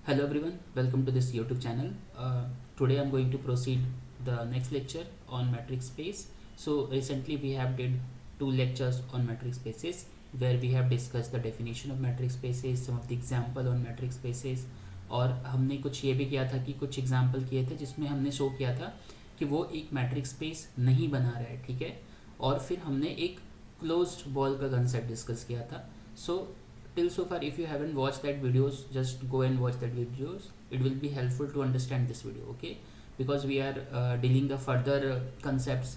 Hello everyone, welcome to this YouTube channel. Today I'm going to proceed the next lecture on metric space. So recently we have did two lectures on metric spaces where we have discussed the definition of metric spaces, some of the example on metric spaces और हमने कुछ ये भी किया था कि कुछ example किए थे जिसमें हमने शो किया था कि वो एक मैट्रिक स्पेस नहीं बना रहा है, ठीक है। और फिर हमने एक क्लोज्ड बॉल का कंसेप्ट डिस्कस किया था। सो till so far, if you haven't watched that videos, just go and watch that videos. It will be helpful to understand this video, okay? Because we are dealing the further concepts.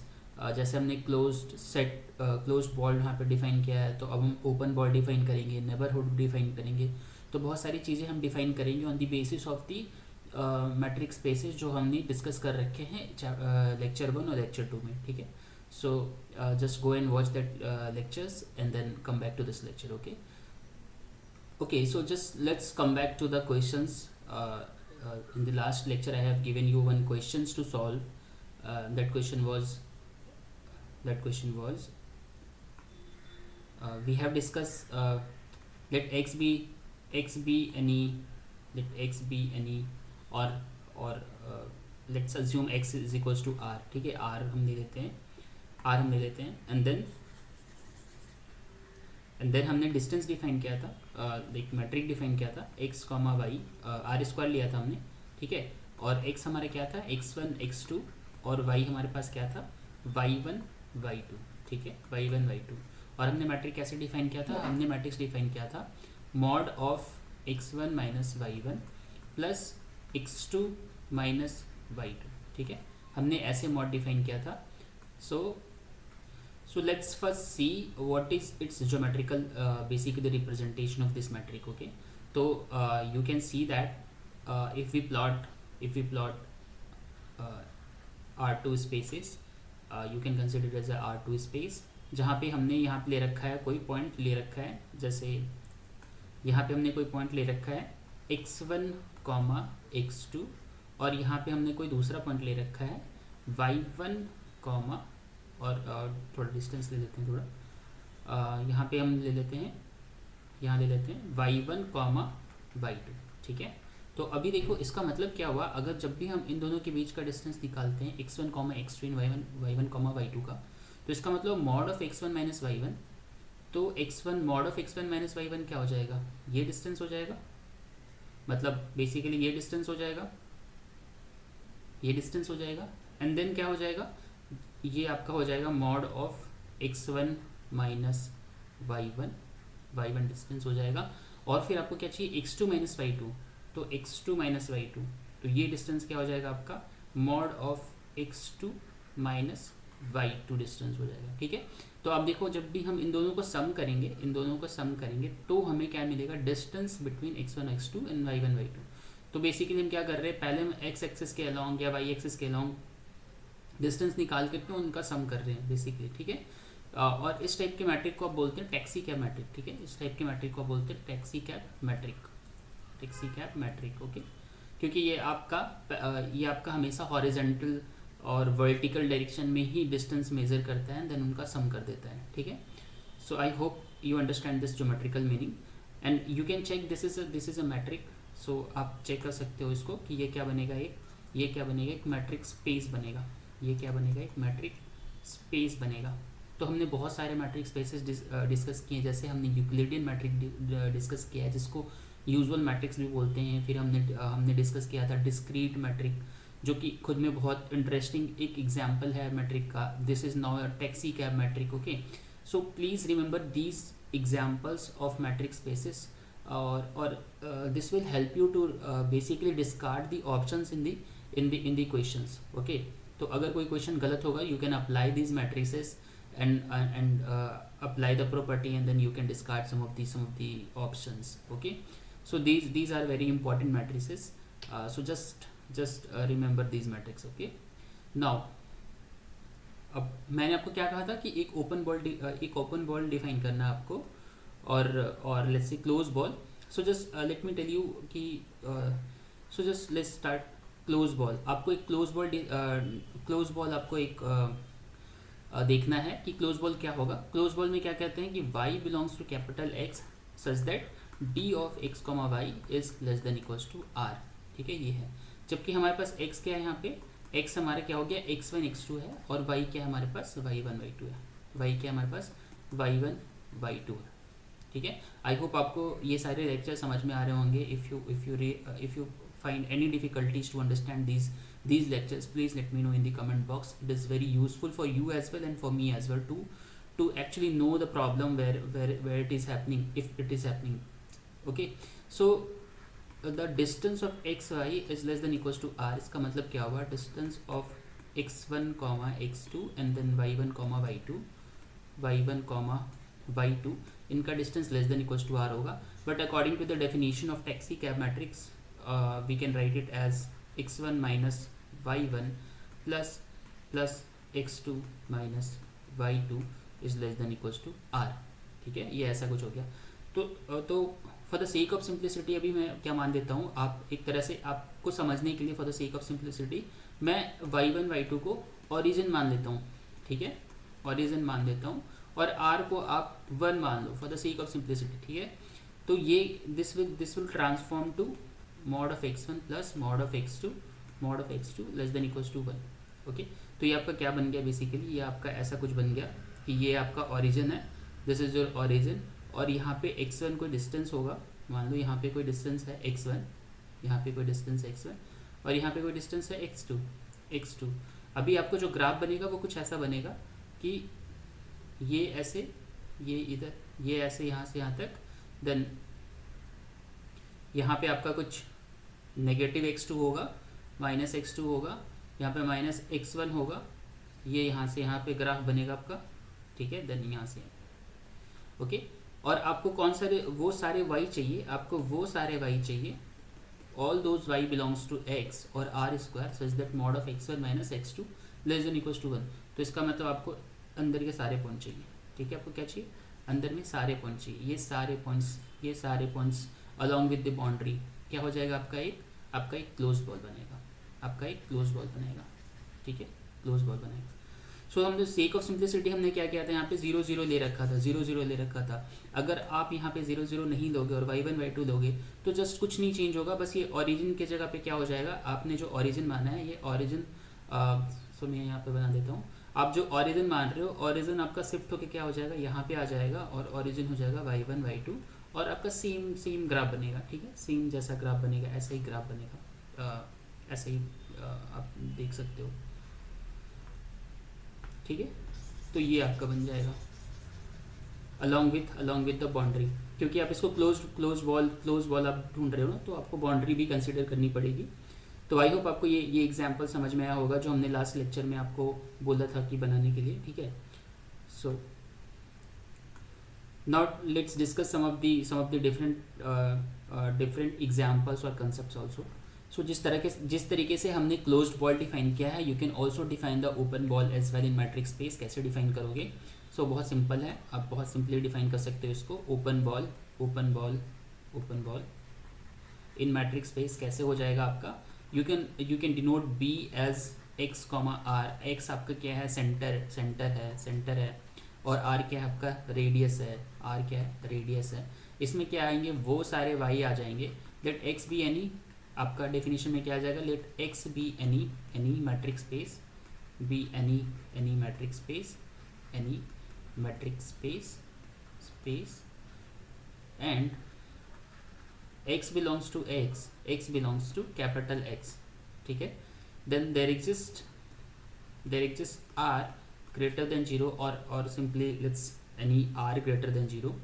जैसे हमने closed set closed ball यहाँ पे define किया है, तो अब हम open ball define करेंगे, नेबरहुड डिफाइन करेंगे, तो बहुत सारी चीज़ें हम डिफाइन करेंगे on the basis of the metric spaces जो हमने डिस्कस कर रखे हैं लेक्चर 1 और लेक्चर 2 में, ठीक है। So just go and watch that lectures and then come back to this lecture, okay. Okay, so just let's come back to the questions. In the last lecture I have given you one questions to solve. That question was we have discussed let x be any or let's assume x is equals to r, ठीक है। r हम ले लेते हैं and then हमने distance define किया था, एक मैट्रिक डिफाइन किया था x, y, आर स्क्वायर लिया था हमने, ठीक है। और x हमारा क्या था x1 x2 और y हमारे पास क्या था y1 y2, ठीक है, y1 y2। और हमने मैट्रिक कैसे डिफाइन किया था, हमने मैट्रिक्स डिफाइन किया था mod of x1 minus y1 plus x2 minus y2, ठीक है। हमने ऐसे मॉड डिफाइन किया था। So let's first see what is its geometrical basically the representation of this metric, okay। तो you can see that if we plot R2 spaces, you can consider it as a R2 space जहाँ पे हमने यहाँ पे ले रखा है कोई पॉइंट ले रखा है, जैसे यहाँ पे हमने कोई पॉइंट ले रखा है x1, x2 और यहाँ पे हमने कोई दूसरा पॉइंट ले रखा है y1, और थोड़ा डिस्टेंस ले लेते हैं, थोड़ा यहाँ पे हम ले लेते हैं y1, y2, ठीक है। तो अभी देखो इसका मतलब क्या हुआ, अगर जब भी हम इन दोनों के बीच का डिस्टेंस निकालते हैं x1, x2 y1, y2 का, तो इसका मतलब mod of x1 minus y1, तो x1 mod of x1 minus y1 क्या हो जाएगा, ये डिस्टेंस हो जाएगा, मतलब बेसिकली ये डिस्टेंस हो जाएगा, एंड देन क्या हो जाएगा, ये आपका हो जाएगा mod of x1 minus y1 distance हो जाएगा। और फिर आपको क्या चाहिए x2 माइनस y2, तो x2 माइनस y2, तो ये डिस्टेंस क्या हो जाएगा आपका mod of x2 minus y2 distance हो जाएगा, ठीक है। तो आप देखो जब भी हम इन दोनों को सम करेंगे तो हमें क्या मिलेगा, distance between x1 x2 and y1 y2। तो बेसिकली हम क्या कर रहे हैं, पहले हम x एक्सिस के अलॉन्ग या y एक्सिस के अलॉन्ग डिस्टेंस निकाल करके उनका सम कर रहे हैं बेसिकली, ठीक है। और इस टाइप के मैट्रिक को आप बोलते हैं टैक्सी कैप मैट्रिक, ठीक है। इस टाइप के मैट्रिक को आप बोलते हैं टैक्सी कैप मैट्रिक, ओके। क्योंकि ये आपका हमेशा हॉरिजॉन्टल और वर्टिकल डायरेक्शन में ही डिस्टेंस मेजर करता है, देन उनका सम कर देता है, ठीक है। So I hope you understand this geometrical meaning and you can check this is a metric. So आप चेक कर सकते हो इसको कि ये क्या बनेगा, एक मैट्रिक स्पेस बनेगा, एक मैट्रिक स्पेस बनेगा। तो हमने बहुत सारे मैट्रिक स्पेसेस डिस्कस किए, जैसे हमने यूक्लिडियन मैट्रिक डिस्कस किया है जिसको यूजुअल मैट्रिक्स भी बोलते हैं। फिर हमने डिस्कस किया था डिस्क्रीट मैट्रिक, जो कि खुद में बहुत इंटरेस्टिंग एक एग्जांपल है मैट्रिक का। This is now a taxi cab metric, okay. So please remember these examples of metric spaces और this will help you to basically discard the options in the questions, okay. तो अगर कोई question गलत होगा, you can apply these matrices and apply the property and then you can discard some of the options, okay. So these are very important matrices, so just remember these matrix, okay. Now अब मैंने आपको क्या कहा था कि एक open ball define करना है आपको और लेट्स से close ball. So just let me tell you कि so just let's start close ball. आपको एक क्लोज बॉल आपको एक देखना है कि क्लोज बॉल क्या होगा। क्लोज बॉल में क्या कहते हैं कि y belongs to capital X such that D of X comma Y is less than equals to are, ठीक है, ये है। जबकि हमारे पास x क्या है, यहाँ पे x हमारा क्या हो गया, x1 x2 है, और y क्या है हमारे पास, y1 y2 है, y क्या है हमारे पास, y1 y2 है, ठीक है। आई होप आपको ये सारे लेक्चर समझ में आ रहे होंगे। If you find any difficulties to understand these lectures, please let me know in the comment box. It is very useful for you as well and for me as well to actually know the problem where it is happening, if it is happening. Okay, so the distance of x y is less than equals to r. इसका मतलब क्या हुआ, distance of x1 x2 and then y1 y2 इनका distance less than equals to r होगा। But according to the definition of taxi cab matrix we can write it as x1 minus y1 plus x2 minus y2 is less than equals to are, ठीक है, ये ऐसा कुछ हो गया। तो for the sake of simplicity अभी मैं क्या मान देता हूँ, आप एक तरह से आपको समझने के लिए for the sake of simplicity मैं y1 y2 को ओरिजिन मान लेता हूँ, ठीक है, ओरिजिन मान देता हूँ, और r को आप 1 मान लो for the sake of simplicity, ठीक है। तो ये this will transform to mod of x1 plus mod of x2 less than equals to 1। Okay, तो ये आपका क्या बन गया, बेसिकली ये आपका ऐसा कुछ बन गया कि ये आपका ओरिजिन है, दिस इज योर ओरिजिन, और यहाँ पे x1 कोई डिस्टेंस होगा, मान लो यहाँ पे कोई डिस्टेंस है x1, यहाँ पे कोई डिस्टेंस है x1, और यहाँ पे कोई डिस्टेंस है x2। अभी आपको जो ग्राफ बनेगा वो कुछ ऐसा बनेगा कि ये ऐसे, ये इधर, ये ऐसे यहाँ से यहाँ तक, देन यहाँ पे आपका कुछ नेगेटिव x2 होगा, माइनस x2 होगा, यहाँ पे माइनस x1 होगा, ये यहाँ से यहाँ पे ग्राफ बनेगा आपका, ठीक है, देन यहाँ से, ओके। और आपको कौन सारे वो सारे y चाहिए, आपको वो सारे y चाहिए, all those y belongs to x और r square such that mod of x1 minus x2 less than equals to 1। तो इसका मतलब आपको अंदर के सारे पॉइंट चाहिए, ठीक है, आपको क्या चाहिए, अंदर में सारे पॉइंट चाहिए, ये सारे points along with the boundary क्या हो जाएगा, आपका एक क्लोज बॉल बनेगा, ठीक है, क्लोज बॉल बनेगा। सो हम जो सेक ऑफ सिंप्लिसिटी हमने क्या किया था, यहाँ पे 0 0 ले रखा था। अगर आप यहाँ पे 0 0 नहीं लोगे और y1 y2 लोगे तो जस्ट कुछ नहीं चेंज होगा, बस ये ओरिजिन के जगह पे क्या हो जाएगा, आपने जो ओरिजिन माना है, ये ओरिजिन, सो मैं यहाँ पे बना देता हूँ, आप जो ओरिजिन मान रहे हो, ओरिजिन आपका शिफ्ट होकर क्या हो जाएगा, यहाँ पे आ जाएगा, और ओरिजिन हो जाएगा y1 y2, और आपका सेम ग्राफ बनेगा, ठीक है, सेम जैसा ग्राफ बनेगा, ऐसा ही ग्राफ बनेगा, ऐसे ही आप देख सकते हो, ठीक है। तो ये आपका बन जाएगा अलॉन्ग विथ द बाउंड्री, क्योंकि आप इसको क्लोज बॉल आप ढूंढ रहे हो ना, तो आपको बाउंड्री भी कंसिडर करनी पड़ेगी। तो आई होप आपको ये एग्जाम्पल समझ में आया होगा जो हमने लास्ट लेक्चर में आपको बोला था कि बनाने के लिए, ठीक है। So now let's discuss some of the different examples और कंसेप्ट्स आल्सो। सो जिस तरीके से हमने क्लोज्ड बॉल डिफाइन किया है, you can also define the open ball as well in metric space. कैसे डिफाइन करोगे, सो बहुत सिंपल है, आप बहुत सिंपली डिफाइन कर सकते हो इसको। Open ball in metric space कैसे हो जाएगा आपका, you can denote B as x, r। x आपका क्या है, सेंटर है, और r क्या है आपका, रेडियस है। इसमें क्या आएंगे, वो सारे y आ जाएंगे। लेट x बी एनी, आपका डेफिनेशन में क्या आ जाएगा, let x be any metric space, be any metric space and x belongs to capital X, ठीक है। then there exists r greater than 0 or simply let's any r greater than 0,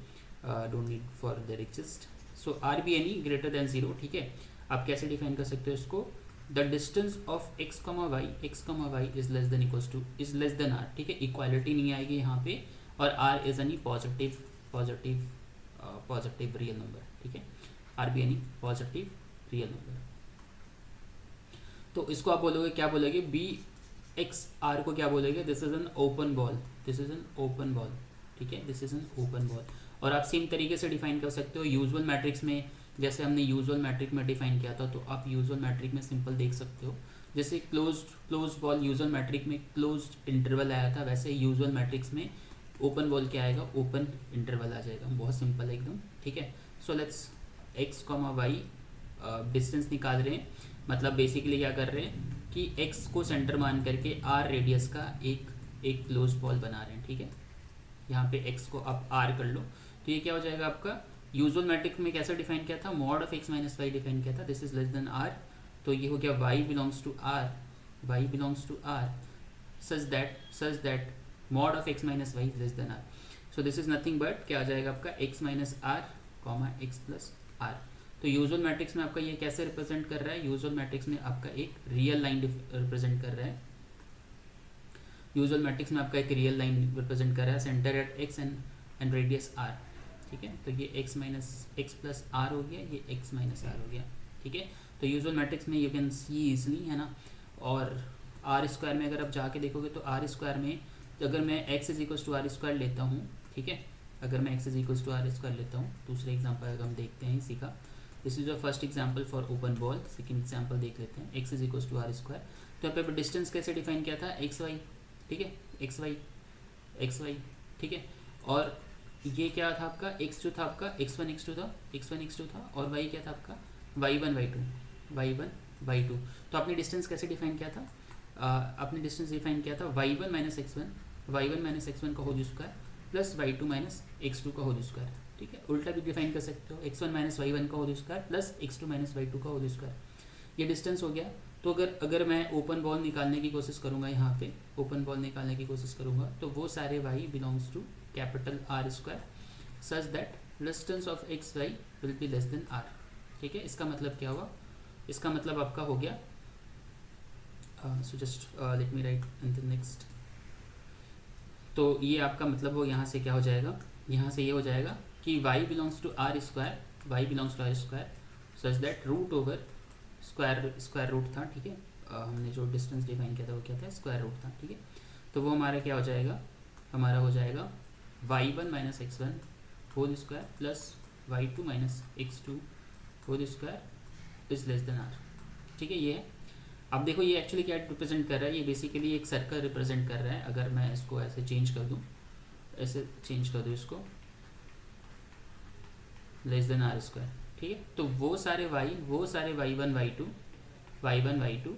don't need for there exist, so r be any greater than 0, ठीक है। आप कैसे define कर सकते हो इसको, the distance of x, y is less than r, ठीक है, इक्वालिटी नहीं आएगी यहाँ पे, और r is any positive real number, ठीक है, r भी एनी पॉजिटिव रियल नंबर। तो इसको आप बोलोगे, क्या बोलोगे, बी एक्स आर को क्या बोलोगे, this is an open ball, ठीक है, this is an open ball. और आप सेम तरीके से डिफाइन कर सकते हो यूजुअल मैट्रिक्स में, जैसे हमने यूजुअल मैट्रिक में डिफाइन किया था, तो आप यूजुअल मैट्रिक में सिंपल देख सकते हो, जैसे क्लोज बॉल यूजुअल मैट्रिक में क्लोज्ड इंटरवल आया था, वैसे यूजुअल मैट्रिक्स में ओपन बॉल क्या आएगा, ओपन इंटरवल आ जाएगा। बहुत सिंपल है एकदम, ठीक है। So let's x comma y distance निकाल रहे हैं, मतलब बेसिकली क्या कर रहे हैं कि एक्स को सेंटर मान करके आर रेडियस का एक क्लोज बॉल बना रहे हैं, ठीक है। यहाँ पे एक्स को आप आर कर लो, तो ये क्या हो जाएगा आपका, यूजुअल मैट्रिक्स में कैसे डिफाइन किया था, mod of x minus y define किया था, this is less than r, तो ये हो गया y belongs to r, y belongs to r such that mod of x minus y less than r. So this is nothing but क्या आ जाएगा आपका x minus r comma x plus r. तो usual metrics में आपका ये कैसे represent कर रहा है, यूजुअल मैट्रिक्स में आपका एक रियल लाइन रिप्रेजेंट कर रहा है, यूजुअल मैट्रिक्स में आपका एक रियल लाइन रिप्रेजेंट कर रहा है, centre at x and radius r, ठीक है। तो ये x minus x plus r हो गया, ये एक्स माइनस आर हो गया, ठीक है। तो यूजुअल मैट्रिक्स में यू कैन सी इजली, है ना। और आर स्क्वायर में अगर आप जाके देखोगे तो आर स्क्वायर में अगर मैं x is equal to r square लेता हूँ, ठीक है, अगर मैं x is equal to r square लेता हूँ, दूसरे एग्जाम्पल अगर हम देखते हैं इसी का, this is the first example for open ball, second example देख लेते हैं, x is equal to r square. तो यहाँ पे डिस्टेंस कैसे डिफाइन किया था, एक्स वाई, ठीक है, एक्स वाई, ठीक है। और ये क्या था आपका, एक्स जो था आपका x1 x2 था, और y क्या था आपका y1 y2। तो आपने डिस्टेंस कैसे डिफाइन किया था, आपने डिस्टेंस डिफाइन किया था y1 माइनस x1 का whole square plus y2 minus x2 का होल स्क्वायर, ठीक है। उल्टा भी डिफाइन कर सकते हो, x1 माइनस y1 का whole square plus x2 minus y2 का होल स्क्वायर, ये डिस्टेंस हो गया। तो अगर मैं ओपन बॉल निकालने की कोशिश करूँगा, यहाँ पे ओपन बॉल निकालने की कोशिश करूँगा, तो वो सारे y belongs to capital R square such that distance of x y will be less than r, ठीक है। इसका मतलब क्या हुआ, इसका मतलब आपका हो गया, सो just let me right in the next. तो ये आपका मतलब हो, यहाँ से क्या हो जाएगा, यहाँ से ये हो जाएगा कि y belongs to r square such that root over square root था, ठीक है। हमने जो डिस्टेंस डिफाइन किया था वो क्या था, स्क्वायर रूट था, ठीक है। तो वो हमारा क्या हो जाएगा, हमारा हो जाएगा y1 minus x1 whole square plus y2 minus x2 whole square is less than r, ठीक है। ये है, अब देखो ये एक्चुअली क्या रिप्रेजेंट कर रहा है, ये बेसिकली एक सर्कल रिप्रेजेंट कर रहा है। अगर मैं इसको ऐसे चेंज कर दूँ, ऐसे चेंज कर दूँ इसको, लेस देन आर स्क्वायर, ठीक है। तो वो सारे y1 y2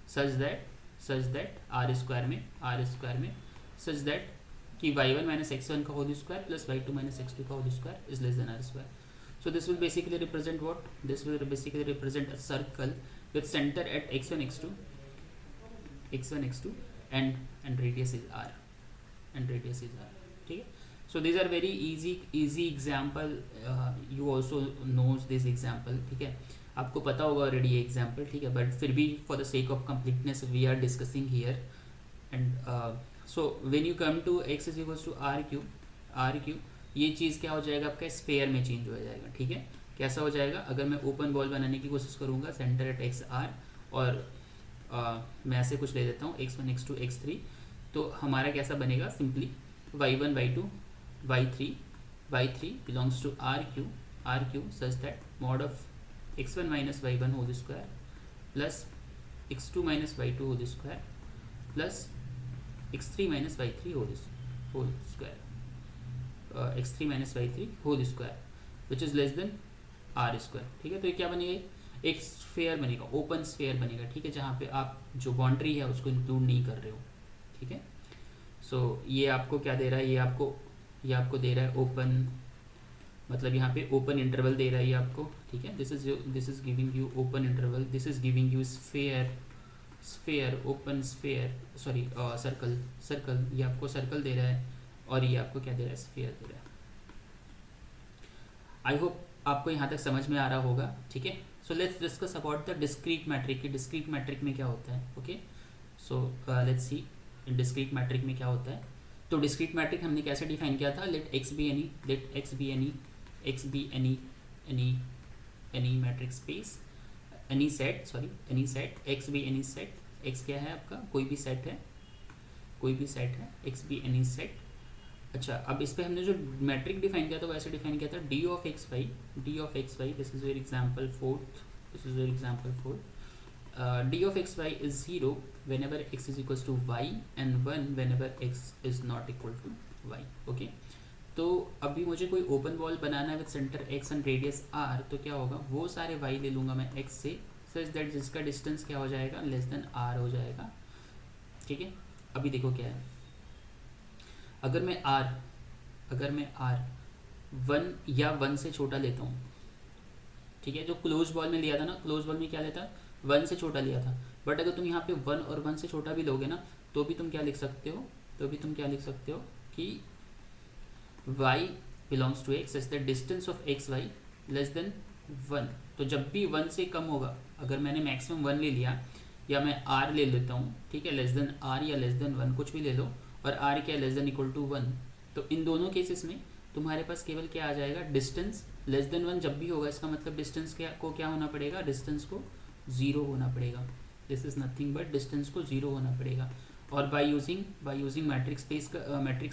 such that are square में सच दैट कि y1 माइनस x1 का whole square plus y2 minus x2 का whole square is less than r square. So this will basically represent what? This will basically represent a circle with center at x1 x2 and radius is r, ठीक है। So these are very easy example, you also knows this example, ठीक है, आपको पता होगा already ये example, ठीक है, but फिर भी for the sake of completeness we are discussing here and so when you come to x is equals to r cube, ये चीज़ क्या हो जाएगा आपका स्फेयर में चेंज हो जाएगा, ठीक है। कैसा हो जाएगा, अगर मैं ओपन बॉल बनाने की कोशिश करूँगा सेंटर एट एक्स आर, और मैं ऐसे कुछ ले देता हूँ x1 x2 x3, तो हमारा कैसा बनेगा, simply y1 y2 y3 belongs to r cube such that mod of x1 minus y1 whole square plus x2 minus y2 whole square plus x3 minus y3 whole square, x3 minus y3 whole square which is less than r square, ठीक है। तो ये क्या बनेगा, एक sphere बनेगा, open sphere बनेगा, ठीक है, जहाँ पे आप जो बाउंड्री है उसको इंक्लूड नहीं कर रहे हो, ठीक है। सो ये आपको क्या दे रहा है, ये आपको दे रहा है ओपन, मतलब यहाँ पे ओपन इंटरवल दे रहा है ये आपको, ठीक है। This is giving you open interval, this is giving you sphere open sphere sorry circle, ये आपको सर्कल दे रहा है, और ये आपको क्या दे रहा है, स्फीयर दे रहा है। आई होप आपको यहाँ तक समझ में आ रहा होगा, ठीक है। So let's discuss about the discrete metric कि डिस्क्रीट मैट्रिक में क्या होता है, okay. So let's see discrete metric में क्या होता है। तो डिस्क्रीट मैट्रिक हमने कैसे डिफाइन किया था, let x be any metric space, any set x be any set, x क्या है आपका, कोई भी सेट है, x बी एनी सेट। अच्छा, अब इस पे हमने जो मैट्रिक डिफाइन किया था वो ऐसे डिफाइन किया था d of x y, this is your example 4, d of x y is 0 whenever x is equal to y and 1 whenever x is not equal to y, okay. तो अभी मुझे कोई open ball बनाना है with centre x and radius r, तो क्या होगा, वो सारे वाई ले लूँगा मैं एक्स से, सच दैट जिसका डिस्टेंस क्या हो जाएगा, लेस देन आर हो जाएगा। ठीक है, अभी देखो क्या है, अगर मैं आर 1 या 1 से छोटा लेता हूँ, ठीक है, जो क्लोज बॉल में लिया था ना, क्लोज बॉल में क्या लेता, 1 से छोटा लिया था, बट अगर तुम यहाँ पे 1 और 1 से छोटा भी लोगे ना, तो भी तुम क्या लिख सकते हो, कि y belongs to x, the distance of x y less than 1। तो जब भी 1 से कम होगा, अगर मैंने मैक्सिमम 1 ले लिया, या मैं r ले लेता हूँ, ठीक है, लेस देन r या लेस देन 1 कुछ भी ले लो, और r क्या लेस देन इक्वल टू 1, तो इन दोनों केसेस में तुम्हारे पास केवल क्या आ जाएगा, डिस्टेंस लेस देन 1 जब भी होगा, इसका मतलब डिस्टेंस क्या होना पड़ेगा, डिस्टेंस को 0 होना पड़ेगा। This is nothing but distance को 0 होना पड़ेगा। और बाय यूजिंग मैट्रिक्स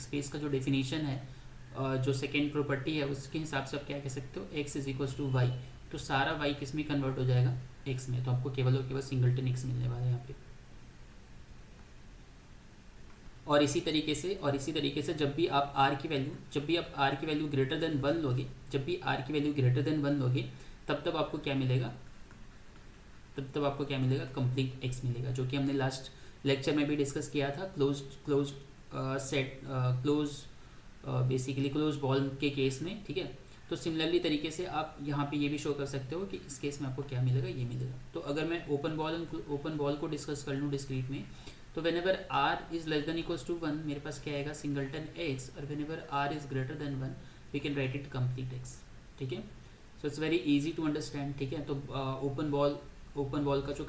स्पेस का जो डेफिनेशन है, जो सेकेंड प्रॉपर्टी है, उसके हिसाब से आप क्या कह सकते हो, x is equals to y, तो सारा y किस में कन्वर्ट हो जाएगा, x में, तो आपको केवल और केवल सिंगलटन x मिलने वाला है यहाँ पे। और इसी तरीके से जब भी आप r की वैल्यू ग्रेटर देन 1 लोगे, तब आपको क्या मिलेगा, कंप्लीट x मिलेगा, जो कि हमने लास्ट लेक्चर में भी डिस्कस किया था, बेसिकली क्लोज बॉल के केस में। ठीक है, तो सिमिलरली तरीके से आप यहाँ पे ये भी शो कर सकते हो कि इस केस में आपको क्या मिलेगा, ये मिलेगा। तो अगर मैं ओपन बॉल को डिस्कस कर लूँ डिस्क्रीट में, तो whenever r is less than equals to 1, मेरे पास क्या आएगा, सिंगलटन एक्स, और whenever r is greater than 1 we can write it complete x. ठीक है, so it's very easy to understand. ठीक है, तो ओपन बॉल का जो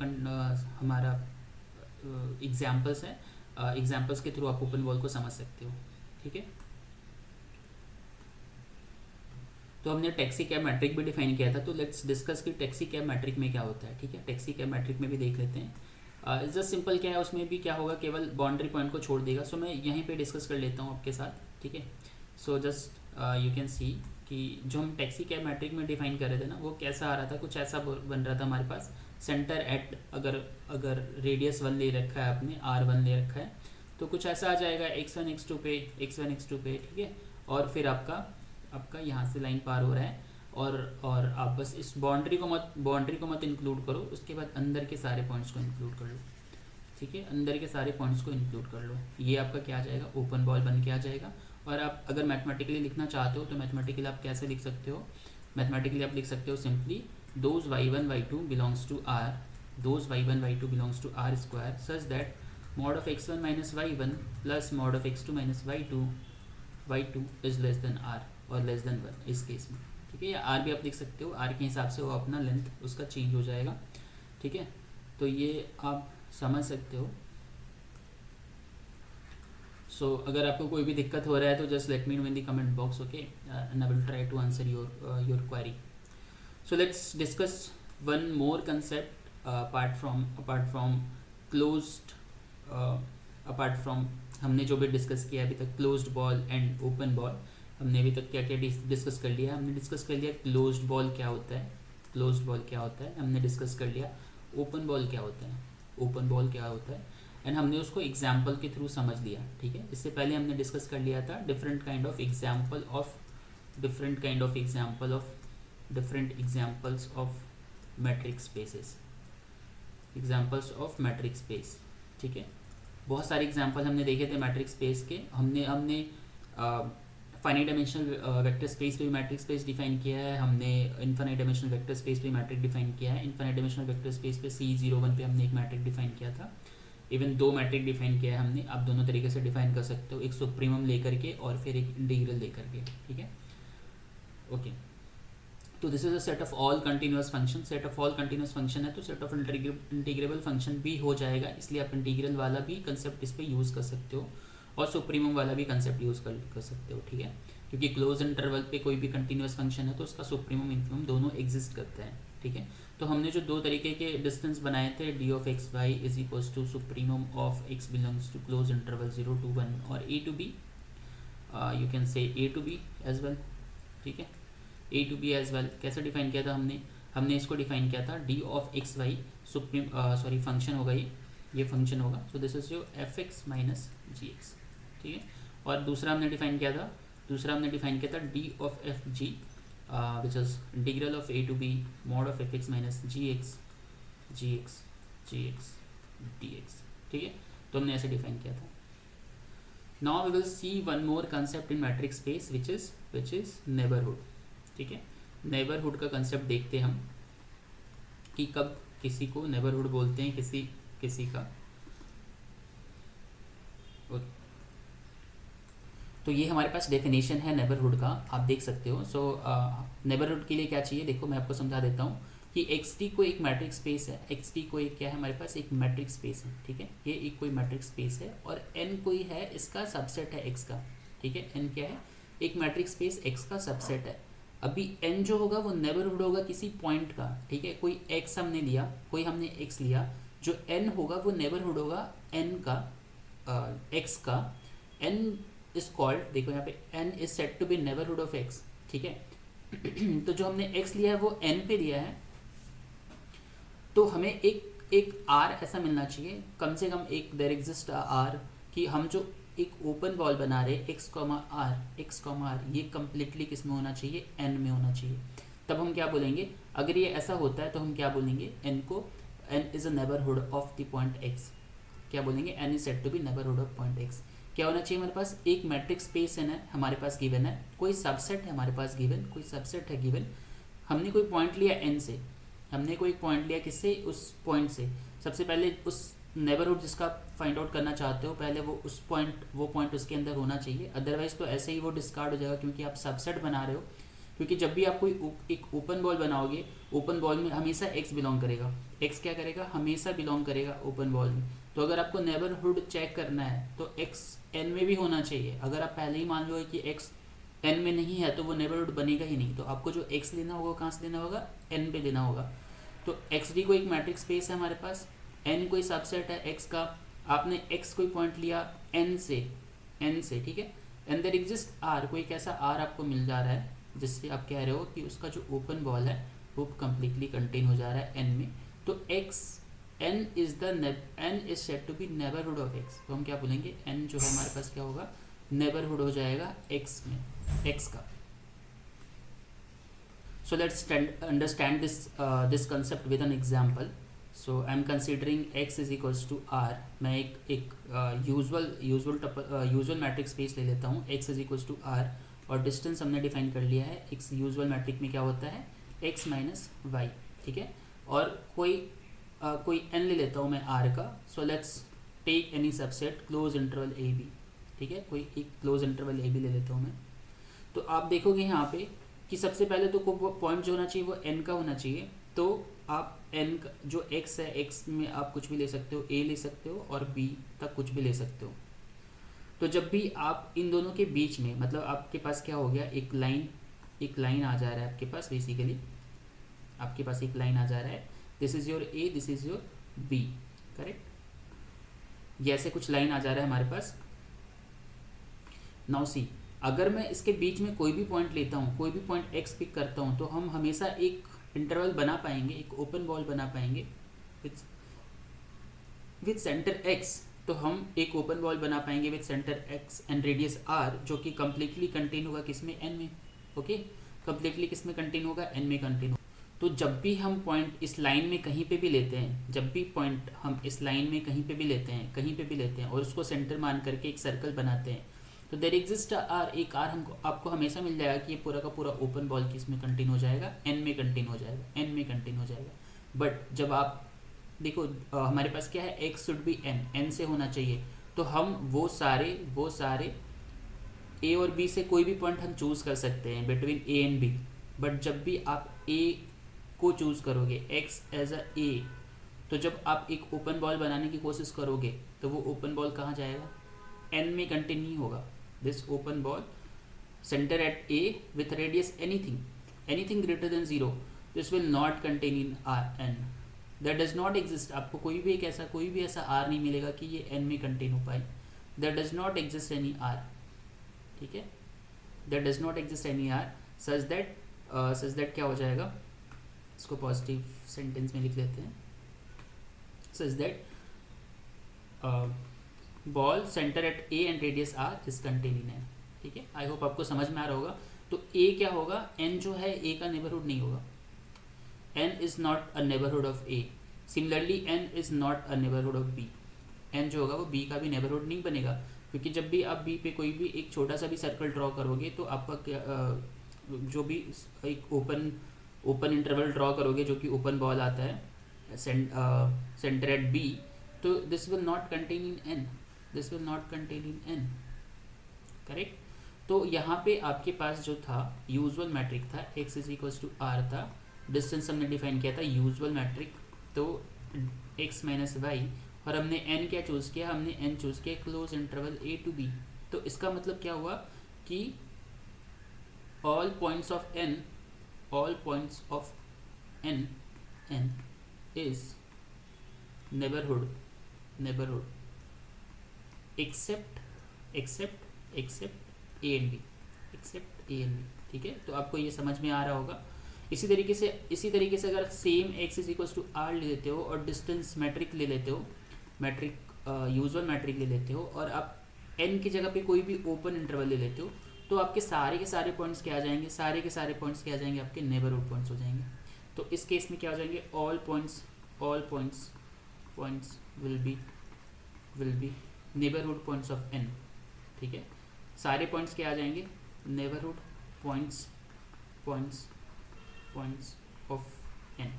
हमारा एग्जाम्पल्स है, एग्जाम्पल्स के थ्रू आप ओपन बॉल को समझ सकते हो। ठीक है, तो हमने टैक्सी कैब मैट्रिक भी डिफाइन किया था, तो लेट्स डिस्कस कि टैक्सी कैब मैट्रिक में क्या होता है। ठीक है, टैक्सी कैब मैट्रिक में भी देख लेते हैं। जस्ट सिंपल क्या है, उसमें भी क्या होगा, केवल बाउंड्री पॉइंट को छोड़ देगा। सो मैं यहीं पे डिस्कस कर लेता हूँ आपके साथ। ठीक है, so just you can see कि जो हम टैक्सी कैब मैट्रिक में डिफाइन कर रहे थे ना, वो कैसा आ रहा था, कुछ ऐसा बन रहा था हमारे पास। सेंटर एट अगर रेडियस 1 ले रखा है आपने, R1 ले रखा है, तो कुछ ऐसा आ जाएगा x1 x2 पे। ठीक है, और फिर आपका यहाँ से लाइन पार हो रहा है, और आप बस इस बाउंड्री को मत इंक्लूड करो, उसके बाद अंदर के सारे पॉइंट्स को इंक्लूड कर लो। ठीक है, अंदर के सारे पॉइंट्स को इंक्लूड कर लो, ये आपका क्या आ जाएगा, ओपन बॉल बन के आ जाएगा। और आप अगर मैथमेटिकली लिखना चाहते हो, तो मैथमेटिकली आप कैसे लिख सकते हो, मैथमेटिकली आप लिख सकते हो simply those y1 y2 belongs to r square such that mod of x1 minus y1 plus mod of x2 minus y2 is less than r और लेस देन 1 इस केस में। ठीक है, या आर भी आप लिख सकते हो, आर के हिसाब से वो अपना लेंथ उसका चेंज हो जाएगा। ठीक है, तो ये आप समझ सकते हो। सो अगर आपको कोई भी दिक्कत हो रहा है तो just let me know in the comment box, okay, and I will try to answer your query. So let's discuss one more concept apart from हमने जो भी डिस्कस किया अभी तक, closed ball and open ball. हमने अभी तक क्या क्या डिस्कस कर लिया, हमने डिस्कस कर लिया क्लोज्ड बॉल क्या होता है, हमने डिस्कस कर लिया ओपन बॉल क्या होता है, एंड हमने उसको एग्जाम्पल के थ्रू समझ लिया। ठीक है, इससे पहले हमने डिस्कस कर लिया था different examples of matrix space. ठीक है, बहुत सारे एग्जाम्पल हमने देखे थे मैट्रिक्स स्पेस के। हमने फाइनाइट डायमेंशनल वेक्टर स्पेस पे भी मैट्रिक्स स्पेस डिफाइन किया है, हमने इनफाइनाइट डायमेंशनल वेक्टर स्पेस पे मैट्रिक डिफाइन किया है। इनफाइनाइट डायमेंशनल वेक्टर स्पेस पे C01 पे हमने एक मैट्रिक डिफाइन किया था, इवन 2 मैट्रिक डिफाइन किया है हमने। आप दोनों तरीके से डिफाइन कर सकते हो, एक सुप्रीमम लेकर के और फिर एक इंटीग्रल लेकर के। ठीक है, ओके, तो this is a set of all continuous function है, तो सेट ऑफ इंटीग्रेबल फंक्शन भी हो जाएगा, इसलिए आप इंटीग्रल वाला भी कंसेप्ट इस पर यूज़ कर सकते हो और सुप्रीमम वाला भी कंसेप्ट यूज़ कर सकते हो। ठीक है, क्योंकि क्लोज इंटरवल पे कोई भी कंटिन्यूअस फंक्शन है तो उसका सुप्रीमम इन्फिमम दोनों एग्जिस्ट करते हैं। ठीक है, तो हमने जो 2 तरीके के डिस्टेंस बनाए थे, d of x y is equals to supremum of x belongs to close interval 0 to 1 और a to b, you can say a to b as well. ठीक है, a to b as well कैसे define किया था हमने इसको define किया था d of x y function होगा, ये फंक्शन होगा, so this is your f x minus g x. ठीक है, और दूसरा हमने डिफाइन किया था दूसरा हमने डिफाइन किया था d of f g which is integral of a to b mod of f x minus g x g x g x d x, ठीक है। तो हमने ऐसे डिफाइन किया था। Now we will see one more concept in metrics space which is neighbourhood, ठीक है। Neighbourhood का कंसेप्ट देखते हैं हम कि कब किसी को नेबरहुड बोलते हैं किसी का। तो ये हमारे पास डेफिनेशन है नेबरहुड का, आप देख सकते हो। सो नेबरहुड के लिए क्या चाहिए, देखो मैं आपको समझा देता हूँ कि एक्स टी को एक मैट्रिक्स स्पेस है, एक्स टी को एक क्या है हमारे पास एक मैट्रिक्स स्पेस है, ठीक है। ये एक कोई मैट्रिक्स स्पेस है और एन कोई है इसका सबसेट है एक्स का, ठीक है। एन क्या है, एक मैट्रिक्स स्पेस एक्स का सबसेट है। अभी एन जो होगा वो नेबरहुड होगा किसी पॉइंट का, ठीक है। कोई एक्स हमने लिया, कोई हमने एक्स लिया, जो एन होगा वो नेबरहुड होगा एन का, एक्स का। एन इज कॉल्ड, देखो यहाँ पे n is set to be neighbourhood of x, ठीक है। तो जो हमने एक्स लिया है वो एन पे लिया है, तो हमें एक आर ऐसा मिलना चाहिए, कम से कम एक देयर एग्जिस्ट आर, कि हम जो एक ओपन बॉल बना रहे एक्स कॉमा आर, ये कम्प्लीटली किस में होना चाहिए, एन में होना चाहिए। तब हम क्या बोलेंगे, अगर ये ऐसा होता है तो हम क्या बोलेंगे, एन को, n is a neighbourhood of the point x, क्या बोलेंगे, n is set to be neighbourhood of point x. क्या होना चाहिए हमारे पास, एक मैट्रिक्स स्पेस है हमारे पास गिवन है, कोई सबसेट है हमारे पास गिवन, कोई सबसेट है गिवन, हमने कोई पॉइंट लिया एन से, हमने कोई पॉइंट लिया किससे, उस पॉइंट से। सबसे पहले उस नेबरहुड जिसका फाइंड आउट करना चाहते हो, पहले वो पॉइंट उसके अंदर होना चाहिए, अदरवाइज तो ऐसे ही वो डिस्कार्ड हो जाएगा, क्योंकि आप सबसेट बना रहे हो। क्योंकि जब भी आप कोई एक ओपन बॉल बनाओगे, ओपन बॉल में हमेशा एक्स बिलोंग करेगा, एक्स क्या करेगा, हमेशा बिलोंग करेगा ओपन बॉल में। तो अगर आपको नेबरहुड चेक करना है तो एक्स एन में भी होना चाहिए। अगर आप पहले ही मान लो कि एक्स एन में नहीं है तो वो नेबरहुड बनेगा ही नहीं। तो आपको जो एक्स लेना होगा कहाँ से लेना होगा, एन पे लेना होगा। तो एक्स डी को एक मैट्रिक्स स्पेस है हमारे पास, एन कोई सबसेट है एक्स का, आपने एक्स कोई पॉइंट लिया एन से, ठीक है। एंड देयर एग्जिस्ट आर, कोई कैसा आर आपको मिल जा रहा है जिससे आप कह रहे हो कि उसका जो ओपन बॉल है वो कम्प्लीटली कंटेन हो जा रहा है एन में। तो x n is set to be neighbourhood of x. तो हम क्या बोलेंगे, एन जो है हमारे पास क्या होगा, नेबरहुड हो जाएगा एक्स में, एक्स का। So let's understand this concept with an example. So I'm considering x is equals to r. मैं एक यूजुअल मैट्रिक्स स्पेस ले लेता हूँ, x is equals to r, और डिस्टेंस हमने डिफाइन कर लिया है। x यूजुअल मैट्रिक में क्या होता है, x माइनस वाई, ठीक है। और कोई n ले लेता हूँ मैं r का। So let's take any subset close interval a b, ठीक है। कोई एक क्लोज इंटरवल ए बी ले लेता हूँ मैं। तो आप देखोगे यहाँ पे कि सबसे पहले तो पॉइंट जो होना चाहिए वो n का होना चाहिए। तो आप n का जो x है, x में आप कुछ भी ले सकते हो, a ले सकते हो और b तक कुछ भी ले सकते हो। तो जब भी आप इन दोनों के बीच में, मतलब आपके पास क्या हो गया, एक लाइन आ जा रहा है आपके पास, बेसिकली आपके पास एक लाइन आ जा रहा है, this is your a, this is your b, correct. ये ऐसे कुछ लाइन आ जा रहा है हमारे पास। नाउ सी, अगर मैं इसके बीच में कोई भी पॉइंट लेता हूँ, कोई भी पॉइंट x पिक करता हूँ, तो हम हमेशा एक इंटरवल बना पाएंगे, एक ओपन बॉल बना पाएंगे विथ सेंटर x। तो हम एक ओपन बॉल बना पाएंगे with centre x and radius r, जो कि कम्प्लीटली कंटेन होगा किसमें, n में, ओके। कम्प्लीटली किसमें कंटेन होगा, n में कंटेन होगा। तो जब भी हम पॉइंट इस लाइन में कहीं पे भी लेते हैं, जब भी पॉइंट हम इस लाइन में कहीं पे भी लेते हैं, कहीं पे भी लेते हैं और उसको सेंटर मान करके एक सर्कल बनाते हैं, तो देयर एग्जिस्ट आर, एक आर हमको आपको हमेशा मिल जाएगा कि ये पूरा का पूरा ओपन बॉल किस में कंटेन हो जाएगा, एन में कंटेन हो जाएगा, एन में कंटेन हो जाएगा। बट जब आप देखो हमारे पास क्या है, x should be n, n से होना चाहिए। तो हम वो सारे ए और बी से कोई भी पॉइंट हम चूज़ कर सकते हैं between a and b. But जब भी आप ए को चूज़ करोगे, एक्स एज अ ए, तो जब आप एक ओपन बॉल बनाने की कोशिश करोगे तो वो ओपन बॉल कहाँ जाएगा, एन में कंटेन नहीं होगा। This open ball center at A with radius anything greater than 0, this will not contain in n. That does not exist. आपको कोई भी ऐसा r नहीं मिलेगा कि ये n में कंटेन हो पाए। There does not exist any r, ठीक है। There does not exist any r such that क्या हो जाएगा, इसको पॉजिटिव सेंटेंस में लिख लेते हैं, such that ball center at A and radius r is contained in n, ठीक है, आई होप आपको समझ में आ रहा होगा। तो ए क्या होगा, एन जो है ए का नेबरहुड नहीं होगा, n is not a neighbourhood of a. Similarly n is not a neighbourhood of b, n जो होगा वो बी का भी नेबरहुड नहीं बनेगा, क्योंकि जब भी आप बी पे कोई भी एक छोटा सा भी सर्कल ड्रॉ करोगे तो आपका जो भी एक ओपन इंटरवल ड्रॉ करोगे जो कि ओपन बॉल आता है सेंटर एट बी, तो this will not contain in n, this will not contain in n, correct. तो यहाँ पे आपके पास जो था यूजुअल मैट्रिक था, x is equal to r था, डिस्टेंस हमने डिफाइन किया था यूजुअल मैट्रिक, तो x माइनस वाई, और हमने n क्या चूज़ किया, हमने n चूज़ किया close interval a to b। तो इसका मतलब क्या हुआ कि all points of n, all points of n is neighborhood except a and b, ठीक है। तो आपको ये समझ में आ रहा होगा। इसी तरीके से अगर same x is equal to r ले लेते हो और डिस्टेंस मैट्रिक ले लेते हो, यूजुअल मैट्रिक ले लेते हो, और आप n की जगह पे कोई भी ओपन इंटरवल ले लेते हो, तो आपके सारे के सारे पॉइंट्स क्या आ जाएंगे, सारे के सारे पॉइंट्स क्या आ जाएंगे, आपके नेबरहुड पॉइंट्स हो जाएंगे। तो इस केस में क्या हो जाएंगे, all points will be neighbourhood points of n, ठीक है। सारे पॉइंट्स क्या आ जाएंगे, नेबरहुड पॉइंट्स ऑफ n,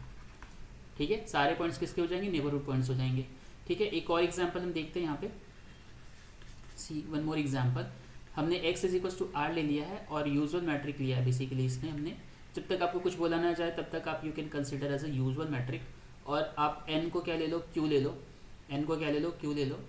ठीक है। सारे पॉइंट्स किसके हो जाएंगे, नेबरहुड पॉइंट्स हो जाएंगे, ठीक है। एक और एग्जांपल हम देखते हैं यहाँ पे, सी वन मोर एग्जांपल। हमने x is equal to r ले लिया है और यूजुअल मैट्रिक लिया है बेसिकली इसमें हमने। जब तक आपको कुछ बोला ना जाए तब तक आप you can consider as a usual metric, और आप n को क्या ले लो, q ले लो, n को क्या ले लो, q ले लो।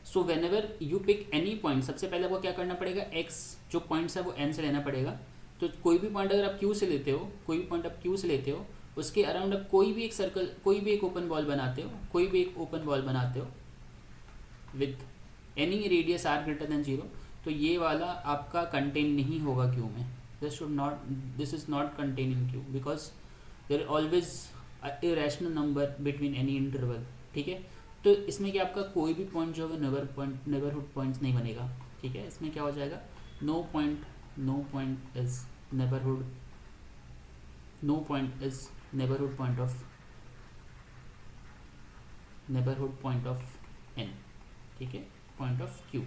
So whenever you pick any point, सबसे पहले आपको क्या करना पड़ेगा, x जो पॉइंट्स है वो n से लेना पड़ेगा। तो कोई भी पॉइंट अगर आप q से लेते हो, कोई भी पॉइंट आप q से लेते हो, उसके अराउंड आप कोई भी एक सर्कल, कोई भी एक ओपन बॉल बनाते हो, with any radius r greater than 0, तो ये वाला आपका कंटेन नहीं होगा Q में, this is not contain in Q, because there always irrational number between any interval, ठीक है। तो इसमें क्या आपका कोई भी पॉइंट जो है नेबरहुड पॉइंट्स नहीं बनेगा, ठीक है। इसमें क्या हो जाएगा, no point is neighbourhood point of n, ठीक है, पॉइंट ऑफ Q,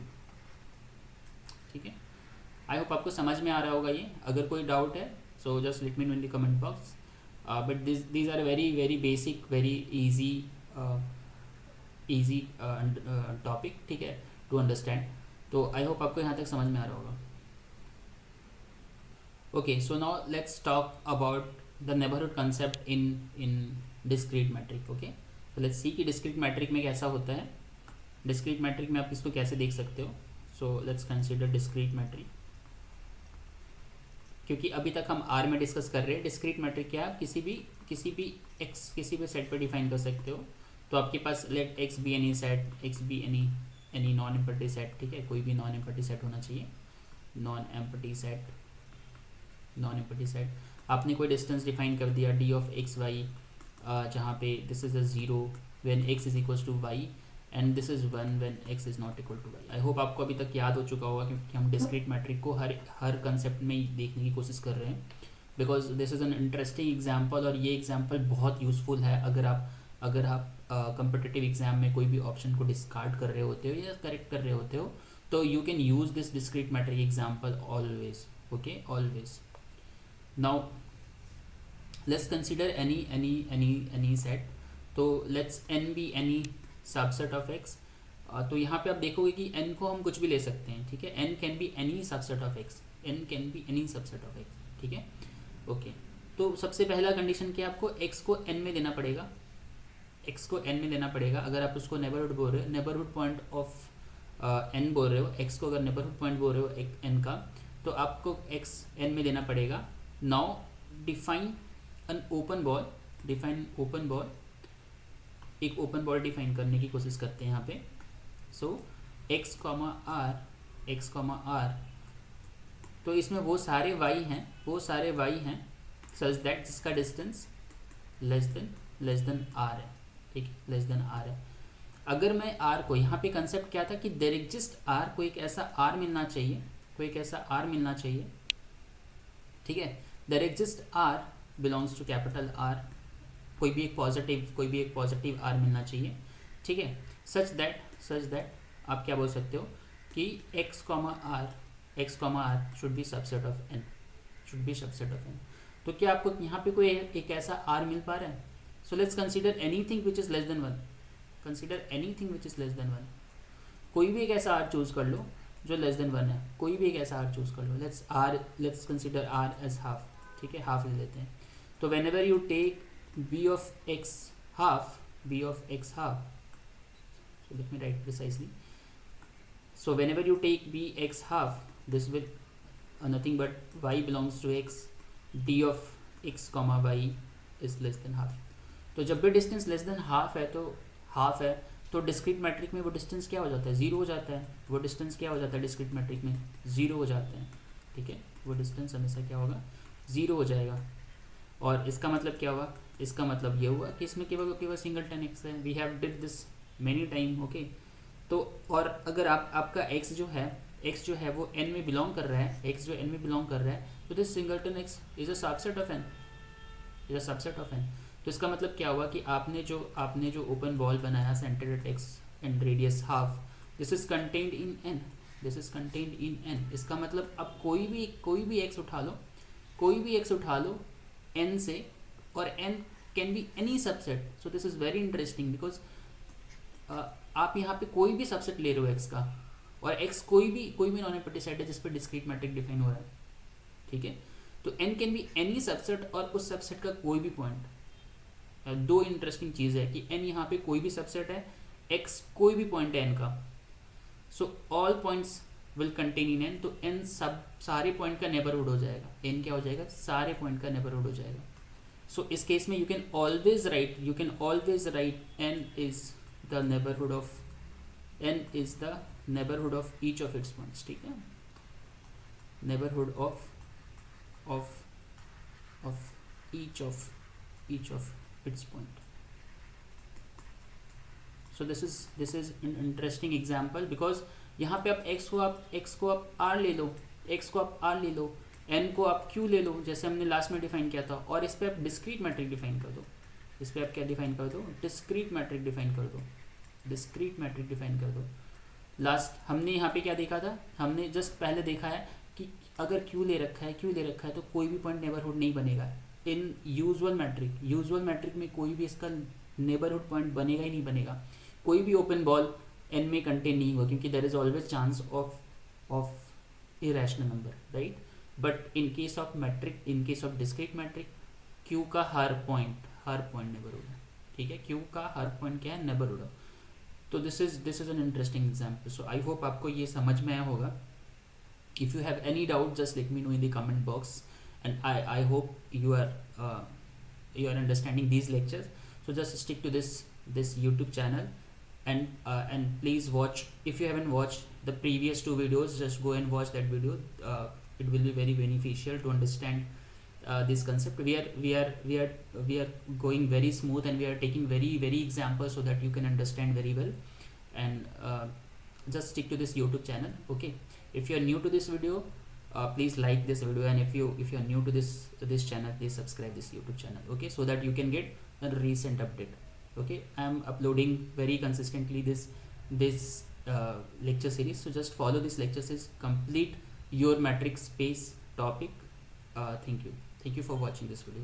ठीक है। आई होप आपको समझ में आ रहा होगा ये। अगर कोई डाउट है so just let me know in the comment box, but these are very basic, very easy topic, ठीक है, टू अंडरस्टैंड। तो आई होप आपको यहाँ तक समझ में आ रहा होगा। Okay, so now let's talk about the neighbourhood concept in discrete metric. Okay, तो लेट्स सी कि डिस्क्रीट मैट्रिक में कैसा होता है, डिस्क्रीट मैट्रिक में आप इसको कैसे देख सकते हो। So let's consider discrete metric, क्योंकि अभी तक हम आर में डिस्कस कर रहे हैं। डिस्क्रीट मैट्रिक क्या है, आप किसी भी सेट पर डिफाइन कर सकते हो। तो आपके पास let X be any set, X be any non empty set, ठीक है, कोई भी नॉन एम्पटी सेट होना चाहिए, नॉन एम्पटी सेट। आपने कोई डिस्टेंस डिफाइन कर दिया डी ऑफ एक्स वाई, जहाँ पे this is a 0 when x is equal to y and this is 1 when x is not equal to y. I hope आपको अभी तक याद हो चुका होगा, क्योंकि हम डिस्क्रीट मैट्रिक को हर कंसेप्ट में ही देखने की कोशिश कर रहे हैं, because this is an interesting example, और ये एग्जाम्पल बहुत यूज़फुल है अगर आप कम्पिटिटिव एग्जाम में कोई भी ऑप्शन को डिस्कार्ड कर रहे होते हो या करेक्ट कर रहे होते हो, तो you can use this discrete metric example always. Okay, always. Now let's consider any set, तो let's N be any subset of x. तो यहाँ पे आप देखोगे कि n को हम कुछ भी ले सकते हैं, ठीक है, n can be any subset of x, ठीक है। ओके, तो सबसे पहला कंडीशन क्या है, आपको x को n में देना पड़ेगा। अगर आप उसको नेबरहुड बोल रहे हो, नेबरहुड पॉइंट ऑफ n बोल रहे हो, x को अगर नेबरहुड पॉइंट बोल रहे हो n का, तो आपको x n में देना पड़ेगा। Now define an open ball, एक ओपन बॉल डिफाइन करने की कोशिश करते हैं यहाँ पे। सो x, r, तो इसमें वो सारे y हैं सच दैट जिसका डिस्टेंस लेस देन r है, ठीक है, लेस देन r है। अगर मैं r को, यहाँ पे कंसेप्ट क्या था कि देयर एग्जिस्ट r को एक ऐसा r मिलना चाहिए, को एक ऐसा r मिलना चाहिए, ठीक है, there exist r belongs to capital R, कोई भी एक पॉजिटिव r मिलना चाहिए, ठीक है, सच दैट आप क्या बोल सकते हो कि x, r should be subset of n, तो क्या आपको यहाँ पे कोई एक ऐसा r मिल पा रहा है? So let's consider anything which is less than 1, कोई भी एक ऐसा r चूज कर लो जो लेस देन 1 है, कोई भी एक ऐसा r चूज कर लो, let's consider r as half, ठीक है, हाफ ले लेते हैं। तो whenever you take b of x half, so let me write precisely, so whenever you take b x half, this will nothing but y belongs to x, d of x comma y is less than half। तो जब भी distance less than half है तो discrete metric में वो distance क्या हो जाता है? ज़ीरो हो जाता है, डिस्क्रीट मैट्रिक में ज़ीरो हो जाता है, ठीक है, वो डिस्टेंस हमेशा क्या होगा? ज़ीरो हो जाएगा। और इसका मतलब क्या हुआ? इसका मतलब ये हुआ कि इसमें केवल सिंगलटन x है। We have did this many time, okay. तो और अगर आपका x जो है वो n में बिलोंग कर रहा है, तो this singleton x is a subset of n, तो इसका मतलब क्या हुआ कि आपने जो ओपन बॉल बनाया centre at x and radius half, this is contained in n, इसका मतलब अब कोई भी x उठा लो n से, और n can be any subset. So this is very interesting because आप यहाँ पे कोई भी सबसेट ले रहे हो x का, और x कोई भी नॉन एम्प्टी सेट है जिस पर डिस्क्रीट मैट्रिक डिफाइन हो रहा है, ठीक है। तो n can be any subset, और उस सबसेट का कोई भी पॉइंट। दो इंटरेस्टिंग चीज़ है कि n यहाँ पे कोई भी सबसेट है, x कोई भी पॉइंट है n का, so all points will contain in n, तो n सारे पॉइंट का नेबरहुड हो जाएगा, n क्या हो जाएगा? सारे पॉइंट का नेबरहुड हो जाएगा। सो इस केस में you can always right n is the neighbourhood of each of its points, ठीक है, neighbourhood of each of its point। so this is an interesting example because यहाँ पे आप x को आप r ले लो, n को आप q ले लो, जैसे हमने लास्ट में डिफाइन किया था, और इस पे आप डिस्क्रीट मैट्रिक डिफाइन कर दो, डिस्क्रीट मैट्रिक डिफाइन कर दो। लास्ट हमने यहाँ पे क्या देखा था? हमने जस्ट पहले देखा है कि अगर q ले रखा है तो कोई भी पॉइंट नेबरहुड नहीं बनेगा। इन यूजुअल मैट्रिक में कोई भी इसका नेबरहुड पॉइंट बनेगा ही नहीं बनेगा। कोई भी ओपन बॉल n में कंटेन नहीं होगा, क्योंकि there is always chance of irrational number, right. But in case of discrete metric q का हर पॉइंट नेबरहुड है, ठीक है, q का हर पॉइंट क्या है? नेबरहुड। तो this is an interesting example. So I hope आपको ये समझ में आया होगा। If you have any doubt just let me know in the comment box, and I hope you are understanding these lectures. So just stick to this YouTube channel, and please watch. If you haven't watched the previous 2 videos, just go and watch that video. It will be very beneficial to understand this concept. We are going very smooth, and we are taking very examples so that you can understand very well. And just stick to this YouTube channel, okay? If you are new to this video, please like this video, and if you are new to this channel, please subscribe this YouTube channel, okay, so that you can get a recent update, okay. I am uploading very consistently this lecture series, so just follow this lecture series, complete your matrix space topic. Thank you for watching this video.